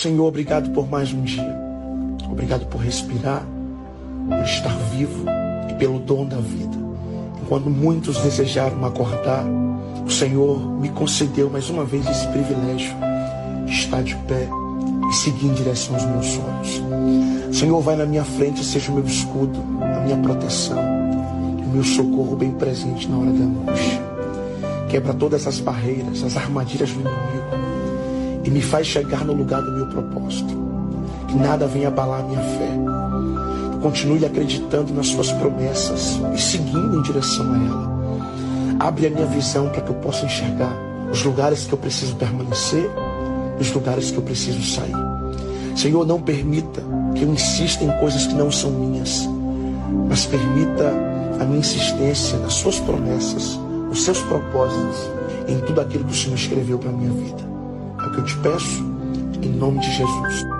Senhor, obrigado por mais um dia. Obrigado por respirar, por estar vivo e pelo dom da vida. Enquanto muitos desejaram acordar, o Senhor me concedeu mais uma vez esse privilégio de estar de pé e seguir em direção aos meus sonhos. Senhor, vai na minha frente, seja o meu escudo, a minha proteção, o meu socorro bem presente na hora da angústia. Quebra todas as barreiras, as armadilhas do inimigo e me faz chegar no lugar do meu propósito. Que nada venha abalar a minha fé. Eu continue acreditando nas suas promessas e seguindo em direção a ela. Abre a minha visão para que eu possa enxergar os lugares que eu preciso permanecer e os lugares que eu preciso sair. Senhor, não permita que eu insista em coisas que não são minhas, mas permita a minha insistência nas suas promessas, nos seus propósitos, em tudo aquilo que o Senhor escreveu para a minha vida. É o que eu te peço, em nome de Jesus.